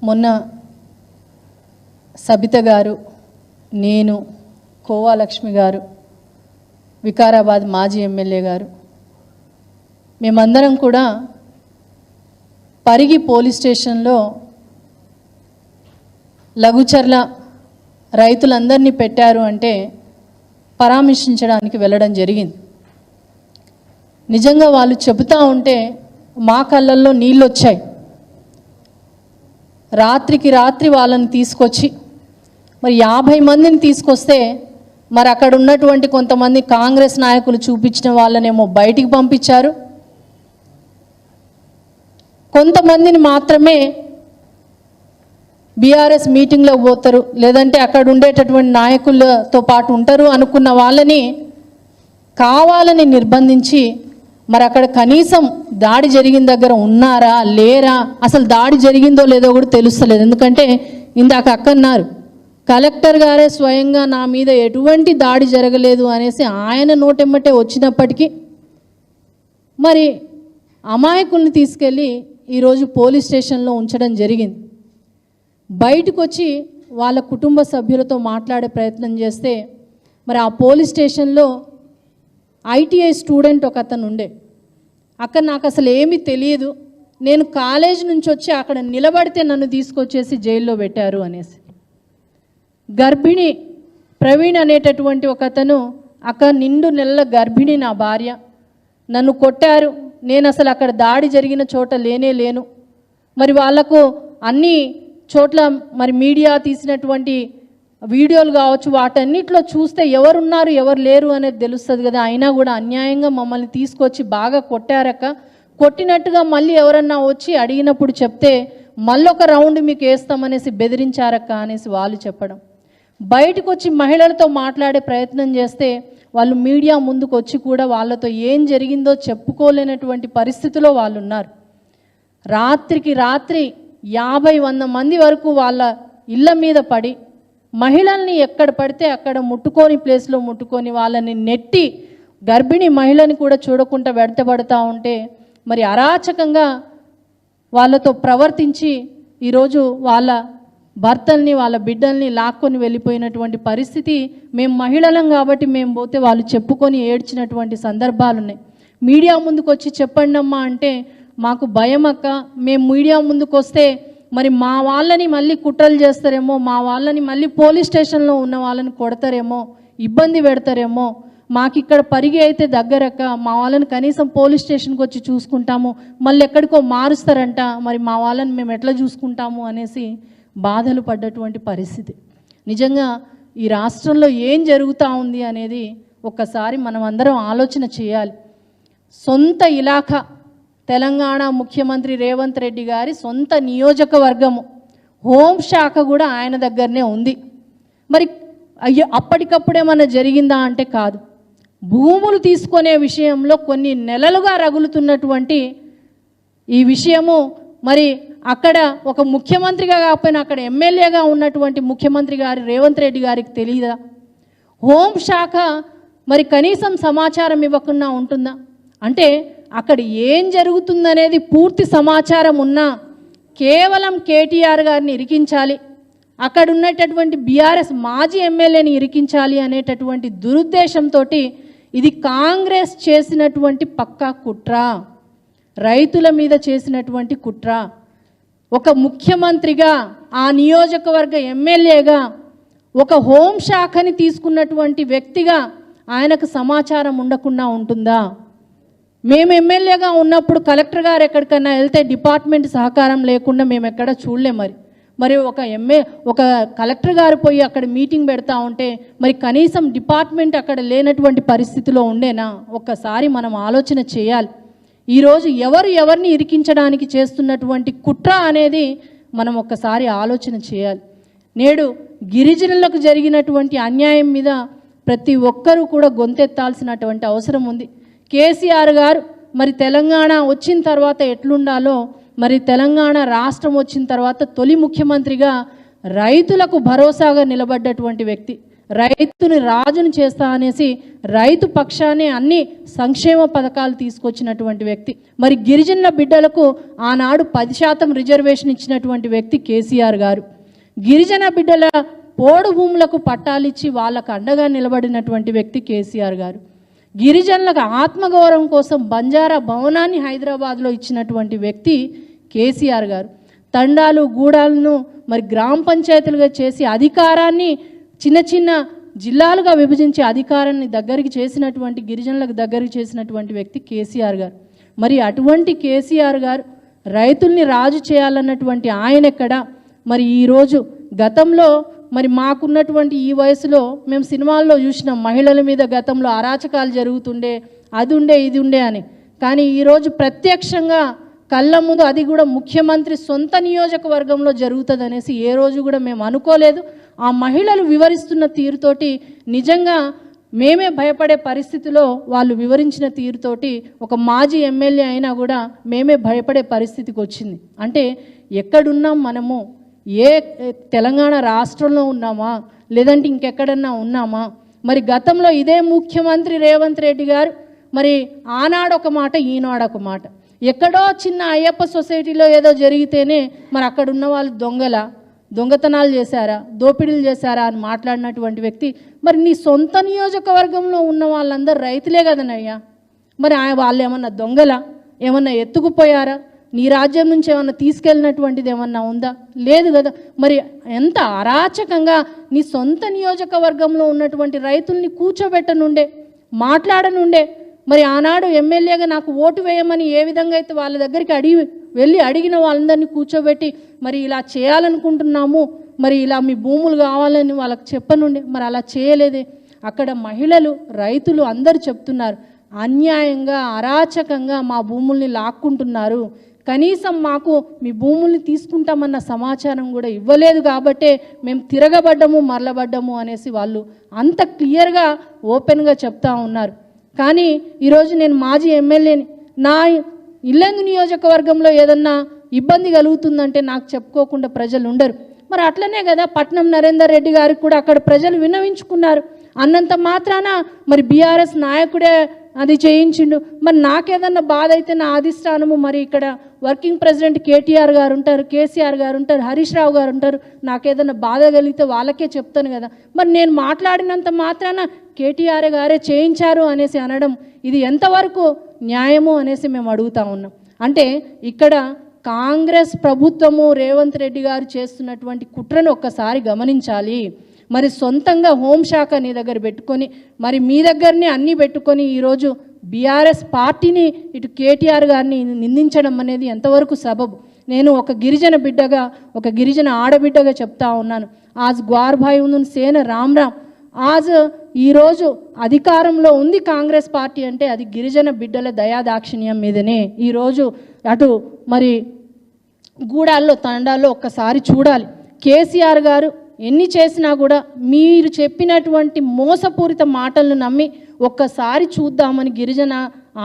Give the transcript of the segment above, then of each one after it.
మొన్న సబిత గారు, నేను, కోవా లక్ష్మి గారు, వికారాబాద్ మాజీ ఎమ్మెల్యే గారు, మేమందరం కూడా పరిగి పోలీస్ స్టేషన్లో లఘుచర్ల రైతులందరినీ పెట్టారు అంటే పరామర్శించడానికి వెళ్ళడం జరిగింది. నిజంగా వాళ్ళు చెబుతూ ఉంటే మా కళ్ళల్లో నీళ్ళు వచ్చాయి. రాత్రికి రాత్రి వాళ్ళని తీసుకొచ్చి మరి 50 మందిని తీసుకొస్తే మరి అక్కడ ఉన్నటువంటి కొంతమంది కాంగ్రెస్ నాయకులు చూపించిన వాళ్ళనేమో బయటికి పంపించారు, కొంతమందిని మాత్రమే బీఆర్ఎస్ మీటింగ్లో పోతారు లేదంటే అక్కడ ఉండేటటువంటి నాయకులతో పాటు ఉంటారు అనుకున్న వాళ్ళని కావాలని నిర్బంధించి మరి అక్కడ కనీసం దాడి జరిగిన దగ్గర ఉన్నారా లేరా, అసలు దాడి జరిగిందో లేదో కూడా తెలుస్తలేదు. ఎందుకంటే ఇందాక అక్కన్నారు కలెక్టర్ గారే స్వయంగా నా మీద ఎటువంటి దాడి జరగలేదు అనేసి ఆయన నోటెమ్మటే వచ్చినప్పటికీ మరి అమాయకుల్ని తీసుకెళ్ళి ఈరోజు పోలీస్ స్టేషన్లో ఉంచడం జరిగింది. బయటకు వచ్చి వాళ్ళ కుటుంబ సభ్యులతో మాట్లాడే ప్రయత్నం చేస్తే మరి ఆ పోలీస్ స్టేషన్లో ఐటీఐ స్టూడెంట్ ఒక అతను ఉండే, అక్కడ నాకు అసలు ఏమీ తెలియదు, నేను కాలేజ్ నుంచి వచ్చి అక్కడ నిలబడితే నన్ను తీసుకొచ్చేసి జైల్లో పెట్టారు అనేసి. గర్భిణి ప్రవీణ్ అనేటటువంటి ఒక అతను, అక్కడ నిండు నెలల గర్భిణి నా భార్య, నన్ను కొట్టారు, నేను అసలు అక్కడ దాడి జరిగిన చోట లేను. మరి వాళ్లకు అన్ని చోట్ల మరి మీడియా తీసినటువంటి వీడియోలు కావచ్చు వాటన్నిటిలో చూస్తే ఎవరున్నారు ఎవరు లేరు అనేది తెలుస్తుంది కదా. అయినా కూడా అన్యాయంగా మమ్మల్ని తీసుకొచ్చి బాగా కొట్టారక్క, కొట్టినట్టుగా మళ్ళీ ఎవరన్నా వచ్చి అడిగినప్పుడు చెప్తే మళ్ళొక రౌండ్ మీకు వేస్తామనేసి బెదిరించారక్క అనేసి వాళ్ళు చెప్పడం. బయటకు వచ్చి మహిళలతో మాట్లాడే ప్రయత్నం చేస్తే వాళ్ళు మీడియా ముందుకు వచ్చి కూడా వాళ్ళతో ఏం జరిగిందో చెప్పుకోలేనటువంటి పరిస్థితిలో వాళ్ళు ఉన్నారు. రాత్రికి రాత్రి 50-100 మంది వరకు వాళ్ళ ఇళ్ళ మీద పడి మహిళల్ని ఎక్కడ పడితే అక్కడ ముట్టుకొని ప్లేస్లో ముట్టుకొని వాళ్ళని నెట్టి గర్భిణీ మహిళని కూడా చూడకుండా వెంటబడతా ఉంటే మరి అరాచకంగా వాళ్ళతో ప్రవర్తించి ఈరోజు వాళ్ళ భర్తల్ని వాళ్ళ బిడ్డల్ని లాక్కొని వెళ్ళిపోయినటువంటి పరిస్థితి. మేము మహిళలం కాబట్టి మేము పోతే వాళ్ళు చెప్పుకొని ఏడ్చినటువంటి సందర్భాలు ఉన్నాయి. మీడియా ముందుకు వచ్చి చెప్పండి అమ్మా అంటే మాకు భయం అక్క, మేము మీడియా ముందుకు వస్తే మరి మా వాళ్ళని మళ్ళీ కుట్రలు చేస్తారేమో, మా వాళ్ళని మళ్ళీ పోలీస్ స్టేషన్లో ఉన్న వాళ్ళని కొడతారేమో, ఇబ్బంది పెడతారేమో, మాకు ఇక్కడ పరిగి అయితే దగ్గరక్క, మా వాళ్ళని కనీసం పోలీస్ స్టేషన్కి వచ్చి చూసుకుంటాము, మళ్ళీ ఎక్కడికో మారుస్తారంట, మరి మా వాళ్ళని మేము ఎట్లా చూసుకుంటాము అనేసి బాధలు పడ్డటువంటి పరిస్థితి. నిజంగా ఈ రాష్ట్రంలో ఏం జరుగుతూ ఉంది అనేది ఒక్కసారి మనం అందరం ఆలోచన చేయాలి. సొంత ఇలాఖా తెలంగాణ ముఖ్యమంత్రి రేవంత్ రెడ్డి గారి సొంత నియోజకవర్గము హోంశాఖ కూడా ఆయన దగ్గరనే ఉంది. మరి అయ్యో అప్పటికప్పుడేమన్నా జరిగిందా అంటే కాదు. భూములు తీసుకునే విషయంలో కొన్ని నెలలుగా రగులుతున్నటువంటి ఈ విషయము మరి అక్కడ ఒక ముఖ్యమంత్రిగా కాకపోయినా అక్కడ ఎమ్మెల్యేగా ఉన్నటువంటి ముఖ్యమంత్రి గారి రేవంత్ రెడ్డి గారికి తెలియదా? హోంశాఖ మరి కనీసం సమాచారం ఇవ్వకుండా ఉంటుందా? అంటే అక్కడ ఏం జరుగుతుందనేది పూర్తి సమాచారం ఉన్నా కేవలం కేటీఆర్ గారిని ఇరికించాలి, అక్కడ ఉన్నటువంటి బీఆర్ఎస్ మాజీ ఎమ్మెల్యేని ఇరికించాలి అనేటటువంటి దురుద్దేశంతో ఇది కాంగ్రెస్ చేసినటువంటి పక్కా కుట్ర, రైతుల మీద చేసినటువంటి కుట్ర. ఒక ముఖ్యమంత్రిగా ఆ నియోజకవర్గ ఎమ్మెల్యేగా ఒక హోంశాఖని తీసుకున్నటువంటి వ్యక్తిగా ఆయనకు సమాచారం ఉండకుండా ఉంటుందా? మేము ఎమ్మెల్యేగా ఉన్నప్పుడు కలెక్టర్ గారు ఎక్కడికన్నా వెళ్తే డిపార్ట్మెంట్ సహకారం లేకుండా మేము ఎక్కడ చూడలేం. మరి ఒక కలెక్టర్ గారు పోయి అక్కడ మీటింగ్ పెడతా ఉంటే మరి కనీసం డిపార్ట్మెంట్ అక్కడ లేనటువంటి పరిస్థితిలో ఉండేనా? ఒక్కసారి మనం ఆలోచన చేయాలి. ఈరోజు ఎవరిని ఇరికించడానికి చేస్తున్నటువంటి కుట్ర అనేది మనం ఒక్కసారి ఆలోచన చేయాలి. నేడు గిరిజనులకు జరిగినటువంటి అన్యాయం మీద ప్రతి ఒక్కరూ కూడా గొంతెత్తాల్సినటువంటి అవసరం ఉంది. కేసీఆర్ గారు మరి తెలంగాణ వచ్చిన తర్వాత ఎట్లుండాలో, మరి తెలంగాణ రాష్ట్రం వచ్చిన తర్వాత తొలి ముఖ్యమంత్రిగా రైతులకు భరోసాగా నిలబడ్డటువంటి వ్యక్తి. రైతుని రాజుని చేస్తా అనేసి రైతు పక్షానే అన్ని సంక్షేమ పథకాలు తీసుకొచ్చినటువంటి వ్యక్తి. మరి గిరిజనుల బిడ్డలకు ఆనాడు 10% రిజర్వేషన్ ఇచ్చినటువంటి వ్యక్తి కేసీఆర్ గారు. గిరిజన బిడ్డల పోడు భూములకు పట్టాలిచ్చి వాళ్ళకు అండగా నిలబడినటువంటి వ్యక్తి కేసీఆర్ గారు. గిరిజనులకు ఆత్మగౌరవం కోసం బంజారా భవనాన్ని హైదరాబాద్లో ఇచ్చినటువంటి వ్యక్తి కేసీఆర్ గారు. తండాలు గూడాలను మరి గ్రామ పంచాయతీలుగా చేసి అధికారాన్ని చిన్న చిన్న జిల్లాలుగా విభజించి అధికారాన్ని దగ్గరికి చేసినటువంటి గిరిజనులకు దగ్గరికి చేసినటువంటి వ్యక్తి కేసీఆర్ గారు. మరి అటువంటి కేసీఆర్ గారు రైతుల్ని రాజు చేయాలన్నటువంటి ఆయన ఎక్కడ? మరి ఈరోజు గతంలో మరి మాకున్నటువంటి ఈ వయసులో మేము సినిమాల్లో చూసినాం, మహిళల మీద గతంలో అరాచకాలు జరుగుతుండే, అది ఉండే ఇది ఉండే అని. కానీ ఈరోజు ప్రత్యక్షంగా కళ్ళ ముందు, అది కూడా ముఖ్యమంత్రి సొంత నియోజకవర్గంలో జరుగుతుంది అనేసి ఏ రోజు కూడా మేము అనుకోలేదు. ఆ మహిళలు వివరిస్తున్న తీరుతోటి నిజంగా మేమే భయపడే పరిస్థితిలో వాళ్ళు వివరించిన తీరుతోటి ఒక మాజీ ఎమ్మెల్యే అయినా కూడా మేమే భయపడే పరిస్థితికి వచ్చింది. అంటే ఎక్కడున్నాం మనము? ఏ తెలంగాణ రాష్ట్రంలో ఉన్నామా లేదంటే ఇంకెక్కడన్నా ఉన్నామా? మరి గతంలో ఇదే ముఖ్యమంత్రి రేవంత్ రెడ్డి గారు మరి ఆనాడొక మాట ఈనాడొక మాట. ఎక్కడో చిన్న అయ్యప్ప సొసైటీలో ఏదో జరిగితేనే మరి అక్కడ ఉన్న వాళ్ళు దొంగతనాలు చేశారా, దోపిడీలు చేశారా అని మాట్లాడినటువంటి వ్యక్తి. మరి నీ సొంత నియోజకవర్గంలో ఉన్న వాళ్ళందరూ రైతులే కదనయ్యా. మరి వాళ్ళు ఏమన్నా దొంగలా? ఏమన్నా ఎత్తుకుపోయారా? నీ రాజ్యం నుంచి ఏమన్నా తీసుకెళ్ళినటువంటిది ఏమన్నా ఉందా? లేదు కదా. మరి ఎంత అరాచకంగా నీ సొంత నియోజకవర్గంలో ఉన్నటువంటి రైతుల్ని కూర్చోబెట్టనుండే, మాట్లాడనుండే. మరి ఆనాడు ఎమ్మెల్యేగా నాకు ఓటు వేయమని ఏ విధంగా అయితే వాళ్ళ దగ్గరికి అడిగిన వాళ్ళందరినీ కూర్చోబెట్టి మరి ఇలా చేయాలనుకుంటున్నాము, మరి ఇలా మీ భూములు కావాలని వాళ్ళకి చెప్పనుండే. మరి అలా చేయలేదే. అక్కడ మహిళలు, రైతులు అందరూ చెప్తున్నారు, అన్యాయంగా అరాచకంగా మా భూముల్ని లాక్కుంటున్నారు, కనీసం మాకు మీ భూముల్ని తీసుకుంటామన్న సమాచారం కూడా ఇవ్వలేదు, కాబట్టే మేము తిరగబడ్డము మరలబడ్డము అనేసి వాళ్ళు అంత క్లియర్గా ఓపెన్గా చెప్తా ఉన్నారు. కానీ ఈరోజు నేను మాజీ ఎమ్మెల్యేని, నా ఇల్లెందు నియోజకవర్గంలో ఏదన్నా ఇబ్బంది కలుగుతుందంటే నాకు చెప్పుకోకుండా ప్రజలు ఉండరు. మరి అట్లనే కదా పట్నం నరేందర్ రెడ్డి గారికి కూడా అక్కడ ప్రజలు విన్నవించుకున్నారు. అన్నంత మాత్రాన మరి బీఆర్ఎస్ నాయకుడే అది చేయించిండు. మరి నాకేదన్నా బాధ అయితే నా అధిష్టానము, మరి ఇక్కడ వర్కింగ్ ప్రెసిడెంట్ కేటీఆర్ గారు ఉంటారు, కేసీఆర్ గారు ఉంటారు, హరీష్ రావు గారు ఉంటారు, నాకేదన్నా బాధ కలిగితే వాళ్ళకే చెప్తాను కదా. మరి నేను మాట్లాడినంత మాత్రాన కేటీఆర్ గారే చేయించారు అనేసి అనడం ఇది ఎంతవరకు న్యాయము అనేసి మేము అడుగుతా ఉన్నాం. అంటే ఇక్కడ కాంగ్రెస్ ప్రభుత్వము రేవంత్ రెడ్డి గారు చేస్తున్నటువంటి కుట్రను ఒక్కసారి గమనించాలి. మరి సొంతంగా హోంశాఖ నీ దగ్గర పెట్టుకొని, మరి మీ దగ్గరనే అన్నీ పెట్టుకొని ఈరోజు బీఆర్ఎస్ పార్టీని ఇటు కేటీఆర్ గారిని నిందించడం అనేది ఎంతవరకు సబబు? నేను ఒక గిరిజన బిడ్డగా, ఒక గిరిజన ఆడబిడ్డగా చెప్తా ఉన్నాను. ఆజ్ గ్వార్ భాయ్ ఉందని సేన రామ్ రామ్. ఆజ్ ఈరోజు అధికారంలో ఉంది కాంగ్రెస్ పార్టీ అంటే అది గిరిజన బిడ్డల దయాదాక్షిణ్యం మీదనే. ఈరోజు అటు మరి గూడాల్లో తండాల్లో ఒక్కసారి చూడాలి. కేసీఆర్ గారు ఎన్ని చేసినా కూడా మీరు చెప్పినటువంటి మోసపూరిత మాటలను నమ్మి ఒక్కసారి చూద్దామని గిరిజన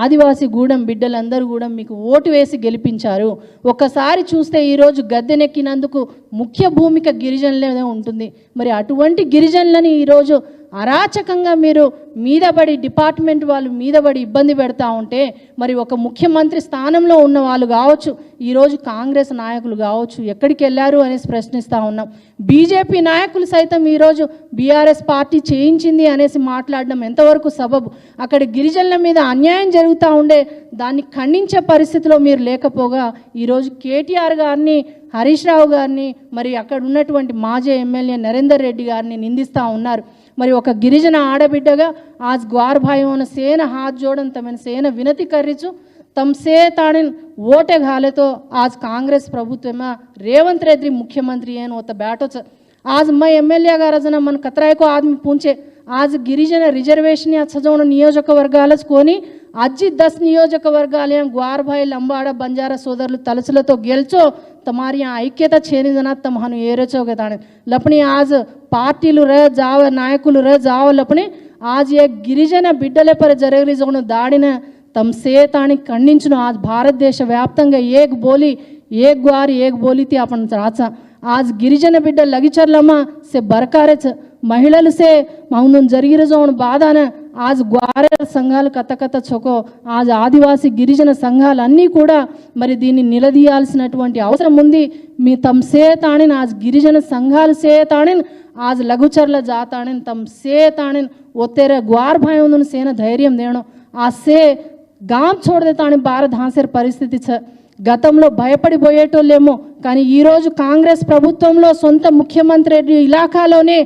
ఆదివాసీ గూడెం బిడ్డలందరూ కూడా మీకు ఓటు వేసి గెలిపించారు. ఒక్కసారి చూస్తే ఈరోజు గద్దెనెక్కినందుకు ముఖ్య భూమిక గిరిజనులే ఉంటుంది. మరి అటువంటి గిరిజనులని ఈరోజు అరాచకంగా మీరు మీదబడి, డిపార్ట్మెంట్ వాళ్ళు మీదబడి ఇబ్బంది పెడతా ఉంటే, మరి ఒక ముఖ్యమంత్రి స్థానంలో ఉన్న వాళ్ళు కావచ్చు, ఈరోజు కాంగ్రెస్ నాయకులు కావచ్చు, ఎక్కడికి వెళ్ళారు అనేసి ప్రశ్నిస్తూ ఉన్నాం. బీజేపీ నాయకులు సైతం ఈరోజు బీఆర్ఎస్ పార్టీ చేయించింది అనేసి మాట్లాడడం ఎంతవరకు సబబు? అక్కడ గిరిజనుల మీద అన్యాయం జరుగుతూ ఉండే దాన్ని ఖండించే పరిస్థితిలో మీరు లేకపోగా ఈరోజు కేటీఆర్ గారిని, హరీష్ రావు గారిని, మరి అక్కడ ఉన్నటువంటి మాజీ ఎమ్మెల్యే నరేందర్ రెడ్డి గారిని నిందిస్తూ ఉన్నారు. మరి ఒక గిరిజన ఆడబిడ్డగా आज ग्वार भाइयों सेन हाथ जोड़न तमें सेन विनती करीचु तमसे ताड़न वोटे घाले तो आज कांग्रेस प्रभुत्व में रेवंत रेड्डी मुख्यमंत्री है वो बैठो आज मैं एमएलए गारजन मन कतराय को आदमी पूछे आज गिरिजन रिजर्वेशन या सजवन नियोजकवर्गाल कोनी अज्जी 10 नियोजकवर्गाल ग्वार भाई लंबाड़ा बंजारा सोदरु तलसलतो गेल्चो तुम्हारी यहाँ ऐक्यता छेनी जना तम हनु एरेचोगे ताने लपनी आज पार्टीलु रह जाव नायकुलु रह जाव लपनी आज ये गिरिजन बिड्डले पर जरगरी जोन दाड़िन तम से ताणी खंडिंचुनु आज भारत देश व्याप्तंगा एक बोली एक ग्वार एक बोली थी अपन राचा आज गिरिजन बिड्ड लगिचर्लमा से बरकारे महिलाल से माउन जरिगिर जाऊन बाधान आज ग्वारेर संघाल कथ चोको आज आदिवासी गिरिजन संघाल अन्नी कूड़ा मरी दीनी निलदीयाल्सिनटुवंटि अवसरम उंदी मी तम से ताणिन आज गिरिजन संघाल से ताणिन आज लघुचर्ल जाताणिन तम से ताणिन ओतेरे ग्वार भाई उन सेन धैर्यं देणो आज से गांव छोड़ देताणि भारत हासेर परिस्थिति छ గతంలో భయపడిపోయేటోళ్ళేమో కానీ ఈరోజు కాంగ్రెస్ ప్రభుత్వంలో సొంత ముఖ్యమంత్రి ఇలాకాలోనే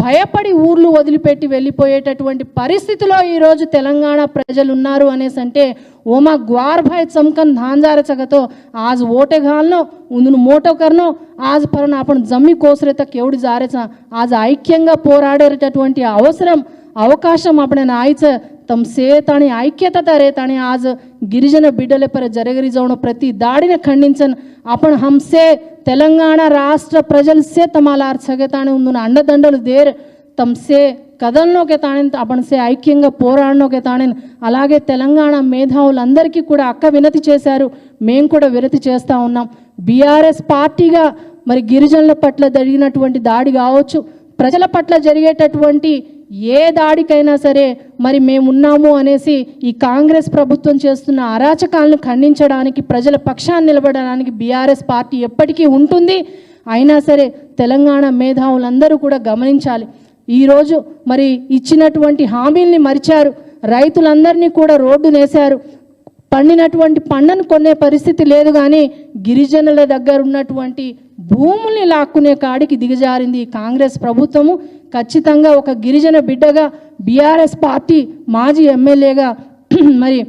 భయపడి ఊర్లు వదిలిపెట్టి వెళ్ళిపోయేటటువంటి పరిస్థితిలో ఈరోజు తెలంగాణ ప్రజలు ఉన్నారు అనేసంటే ఓమా గ్వార్ భాయ్ చమకన్ ధాంజార చగతో आज वोटे घालनो उन मोटो करनो आज परन आपण जमी कोसरे तक एवढी जारेचा आज ऐक्యంగా పోరాడేటటువంటి అవసరం అవకాశం आपल्याला आईचं तम सेत आणि ऐक्यता तरेत आणि आज गिरिजन बिड्डले पर जरगरी जाऊन प्रति दाड़ीने खंडिंचन आपण हमसे तेलंगाणा राष्ट्र प्रजल से तमाला अर्चगेताने उन अंडदंडल देर तमसे కథల్లో के ताणे आपण से ఐక్యంగా పోరాడనో के ताणे అలాగే తెలంగాణ మేధావులందరికీ కూడా అక్క వినతి చేశారు మేము కూడా వినతి చేస్తా ఉన్నాం బీఆర్ఎస్ పార్టీగా మరి గిరిజనుల పట్ల జరిగినటువంటి దాడి కావచ్చు ప్రజల పట్ల జరిగేటటువంటి ఏ దాడికైనా సరే మరి మేము ఉన్నాము అనేసి ఈ కాంగ్రెస్ ప్రభుత్వం చేస్తున్న అరాచకాలను ఖండించడానికి ప్రజల పక్షాన్ని నిలబడడానికి బీఆర్ఎస్ పార్టీ ఎప్పటికీ ఉంటుంది అయినా సరే తెలంగాణ మేధావులందరూ కూడా గమనించాలి ఈ రోజు మరి ఇచ్చినటువంటి హామీల్ని మరిచారు రైతులందర్నీ కూడా రోడ్డు నేశారు పండినటువంటి పంటను కొనే పరిస్థితి లేదు కానీ గిరిజనుల దగ్గర ఉన్నటువంటి భూముల్ని లాక్కునే కాడికి దిగజారింది కాంగ్రెస్ ప్రభుత్వము ఖచ్చితంగా ఒక గిరిజన బిడ్డగా బీఆర్ఎస్ పార్టీ మాజీ ఎమ్మెల్యేగా మరి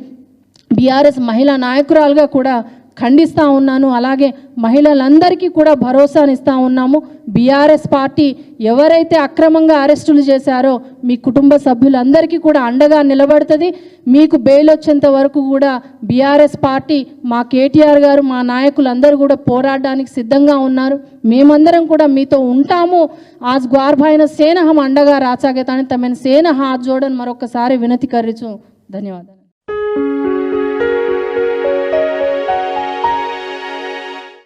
బీఆర్ఎస్ మహిళా నాయకురాలుగా కూడా ఖండిస్తా ఉన్నాను అలాగే మహిళలందరికీ కూడా భరోసానిస్తా ఉన్నాము బీఆర్ఎస్ పార్టీ ఎవరైతే అక్రమంగా అరెస్టులు చేశారో మీ కుటుంబ సభ్యులందరికీ కూడా అండగా నిలబడుతుంది మీకు బెయిల్ వచ్చేంత వరకు కూడా బీఆర్ఎస్ పార్టీ మా కేటీఆర్ గారు మా నాయకులందరూ కూడా పోరాడడానికి సిద్ధంగా ఉన్నారు మేమందరం కూడా మీతో ఉంటాము आज ग्वार भाई न सेना हम अंडगा राचागे ताने तमेन सेना हाथ जोड़न मरोकसारी विनती कर रही हूँ धन्यवाद।